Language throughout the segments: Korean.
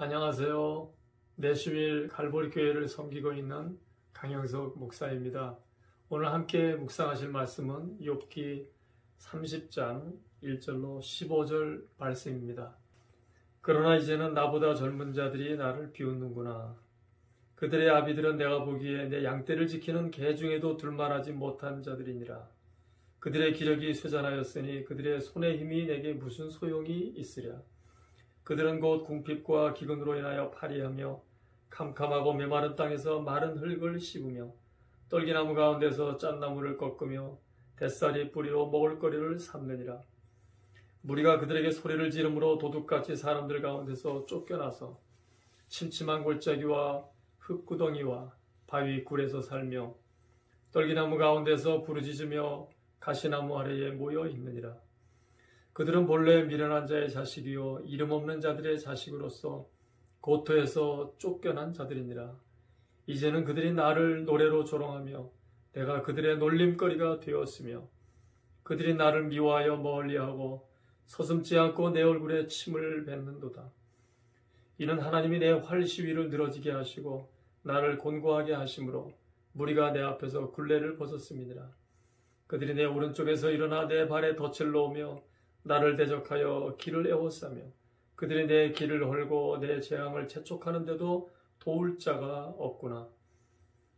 안녕하세요. 내슈빌 갈보리 교회를 섬기고 있는 강영석 목사입니다. 오늘 함께 묵상하실 말씀은 욥기 30장 1절로 15절 말씀입니다. 그러나 이제는 나보다 젊은 자들이 나를 비웃는구나. 그들의 아비들은 내가 보기에 내 양떼를 지키는 개 중에도 둘만하지 못한 자들이니라. 그들의 기력이 쇠잔하였으니 그들의 손의 힘이 내게 무슨 소용이 있으랴. 그들은 곧 궁핍과 기근으로 인하여 파리하며 캄캄하고 메마른 땅에서 마른 흙을 씹으며 떨기나무 가운데서 짠나무를 꺾으며 뱃살이 뿌리로 먹을거리를 삼느니라. 무리가 그들에게 소리를 지르므로 도둑같이 사람들 가운데서 쫓겨나서 침침한 골짜기와 흙구덩이와 바위 굴에서 살며 떨기나무 가운데서 부르짖으며 가시나무 아래에 모여 있느니라. 그들은 본래 미련한 자의 자식이요 이름 없는 자들의 자식으로서 고토에서 쫓겨난 자들이니라. 이제는 그들이 나를 노래로 조롱하며 내가 그들의 놀림거리가 되었으며 그들이 나를 미워하여 멀리하고 서슴지 않고 내 얼굴에 침을 뱉는도다. 이는 하나님이 내 활시위를 늘어지게 하시고 나를 곤고하게 하심으로 무리가 내 앞에서 굴레를 벗었음이니라. 그들이 내 오른쪽에서 일어나 내 발에 덫을 놓으며 나를 대적하여 길을 에워싸며 그들이 내 길을 헐고 내 재앙을 재촉하는데도 도울 자가 없구나.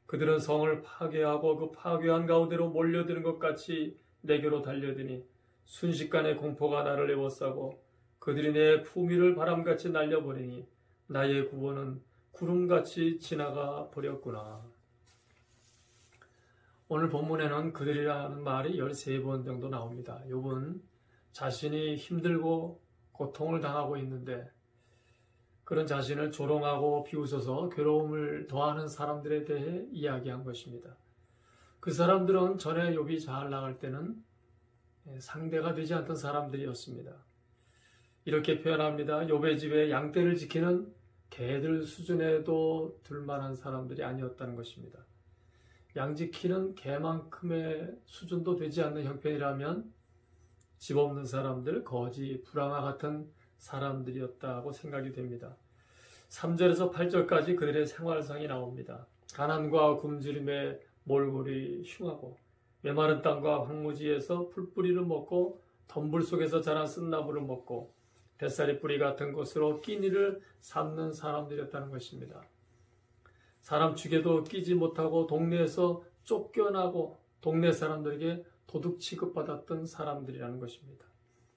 그들은 성을 파괴하고 그 파괴한 가운데로 몰려드는 것 같이 내게로 달려드니 순식간에 공포가 나를 에워싸고 그들이 내 품위를 바람같이 날려버리니 나의 구원은 구름같이 지나가 버렸구나. 오늘 본문에는 그들이라는 말이 13번 정도 나옵니다. 욥은 자신이 힘들고 고통을 당하고 있는데 그런 자신을 조롱하고 비웃어서 괴로움을 더하는 사람들에 대해 이야기한 것입니다. 그 사람들은 전에 욥이 잘 나갈 때는 상대가 되지 않던 사람들이었습니다. 이렇게 표현합니다. 욥의 집에 양떼를 지키는 개들 수준에도 들만한 사람들이 아니었다는 것입니다. 양 지키는 개만큼의 수준도 되지 않는 형편이라면 집 없는 사람들, 거지, 불황아 같은 사람들이었다고 생각이 됩니다. 3절에서 8절까지 그들의 생활상이 나옵니다. 가난과 굶주림에 몰골이 흉하고 메마른 땅과 황무지에서 풀뿌리를 먹고 덤불 속에서 자란 쓴나무를 먹고 뱃살이 뿌리 같은 곳으로 끼니를 삼는 사람들이었다는 것입니다. 사람 축에도 끼지 못하고 동네에서 쫓겨나고 동네 사람들에게 도둑 취급받았던 사람들이라는 것입니다.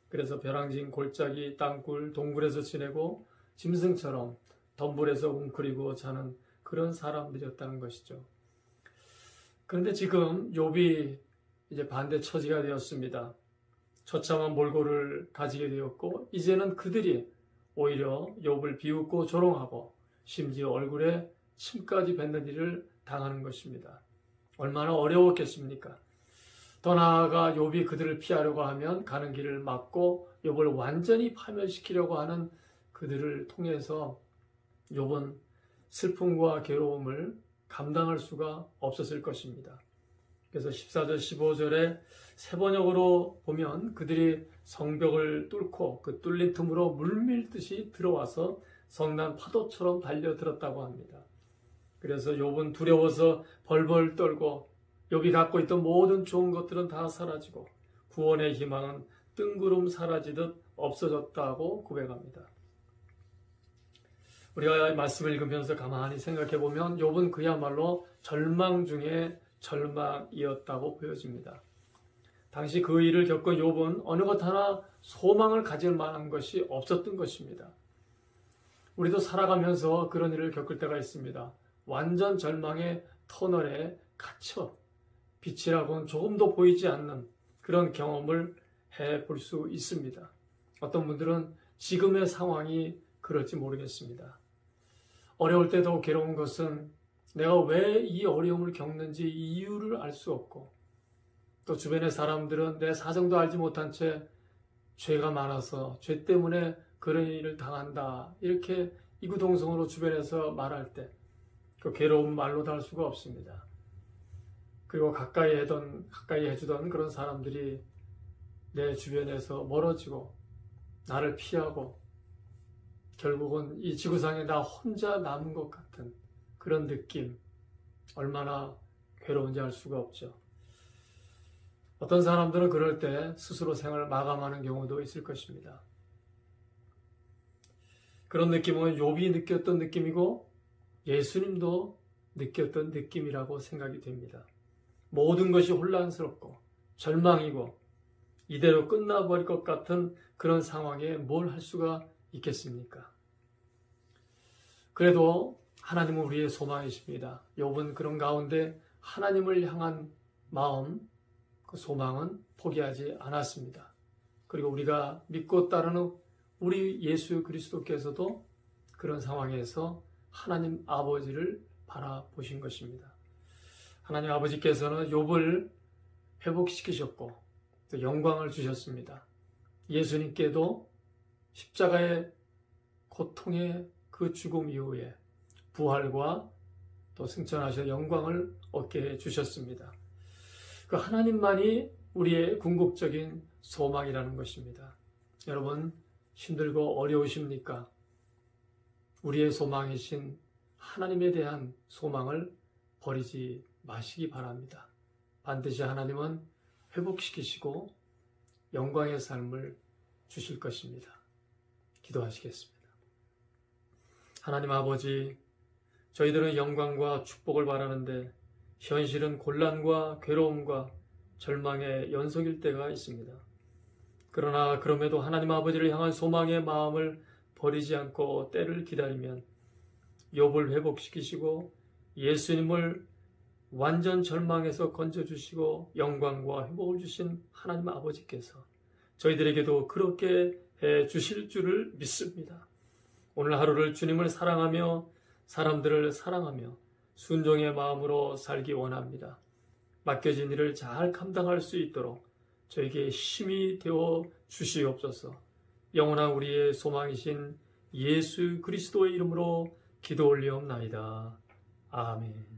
그래서 벼랑진 골짜기, 땅굴, 동굴에서 지내고 짐승처럼 덤불에서 웅크리고 자는 그런 사람들이었다는 것이죠. 그런데 지금 욥이 이제 반대 처지가 되었습니다. 처참한 몰골을 가지게 되었고 이제는 그들이 오히려 욥을 비웃고 조롱하고 심지어 얼굴에 침까지 뱉는 일을 당하는 것입니다. 얼마나 어려웠겠습니까? 더 나아가 욥이 그들을 피하려고 하면 가는 길을 막고 욥을 완전히 파멸시키려고 하는 그들을 통해서 욥은 슬픔과 괴로움을 감당할 수가 없었을 것입니다. 그래서 14절 15절에 세번역으로 보면 그들이 성벽을 뚫고 그 뚫린 틈으로 물밀듯이 들어와서 성난 파도처럼 달려들었다고 합니다. 그래서 욥은 두려워서 벌벌 떨고 욥이 갖고 있던 모든 좋은 것들은 다 사라지고 구원의 희망은 뜬구름 사라지듯 없어졌다고 고백합니다. 우리가 이 말씀을 읽으면서 가만히 생각해 보면 욥은 그야말로 절망 중에 절망이었다고 보여집니다. 당시 그 일을 겪은 욥은 어느 것 하나 소망을 가질 만한 것이 없었던 것입니다. 우리도 살아가면서 그런 일을 겪을 때가 있습니다. 완전 절망의 터널에 갇혀 빛이라고는 조금도 보이지 않는 그런 경험을 해볼 수 있습니다. 어떤 분들은 지금의 상황이 그럴지 모르겠습니다. 어려울 때도 괴로운 것은 내가 왜 이 어려움을 겪는지 이유를 알 수 없고 또 주변의 사람들은 내 사정도 알지 못한 채 죄가 많아서 죄 때문에 그런 일을 당한다 이렇게 이구동성으로 주변에서 말할 때 그 괴로운 말로도 할 수가 없습니다. 그리고 가까이 해주던 그런 사람들이 내 주변에서 멀어지고 나를 피하고 결국은 이 지구상에 나 혼자 남은 것 같은 그런 느낌, 얼마나 괴로운지 알 수가 없죠. 어떤 사람들은 그럴 때 스스로 생을 마감하는 경우도 있을 것입니다. 그런 느낌은 욥이 느꼈던 느낌이고 예수님도 느꼈던 느낌이라고 생각이 됩니다. 모든 것이 혼란스럽고 절망이고 이대로 끝나버릴 것 같은 그런 상황에 뭘 할 수가 있겠습니까? 그래도 하나님은 우리의 소망이십니다. 욥은 그런 가운데 하나님을 향한 마음, 그 소망은 포기하지 않았습니다. 그리고 우리가 믿고 따르는 우리 예수 그리스도께서도 그런 상황에서 하나님 아버지를 바라보신 것입니다. 하나님 아버지께서는 욥을 회복시키셨고 또 영광을 주셨습니다. 예수님께도 십자가의 고통의 그 죽음 이후에 부활과 또 승천하셔 영광을 얻게 해주셨습니다. 그 하나님만이 우리의 궁극적인 소망이라는 것입니다. 여러분 힘들고 어려우십니까? 우리의 소망이신 하나님에 대한 소망을 버리지 마시기 바랍니다. 반드시 하나님은 회복시키시고 영광의 삶을 주실 것입니다. 기도하시겠습니다. 하나님 아버지, 저희들은 영광과 축복을 바라는데 현실은 곤란과 괴로움과 절망의 연속일 때가 있습니다. 그러나 그럼에도 하나님 아버지를 향한 소망의 마음을 버리지 않고 때를 기다리면 욥을 회복시키시고 예수님을 완전 절망에서 건져주시고 영광과 회복을 주신 하나님 아버지께서 저희들에게도 그렇게 해 주실 줄을 믿습니다. 오늘 하루를 주님을 사랑하며 사람들을 사랑하며 순종의 마음으로 살기 원합니다. 맡겨진 일을 잘 감당할 수 있도록 저에게 힘이 되어 주시옵소서. 영원한 우리의 소망이신 예수 그리스도의 이름으로 기도 올리옵나이다. 아멘.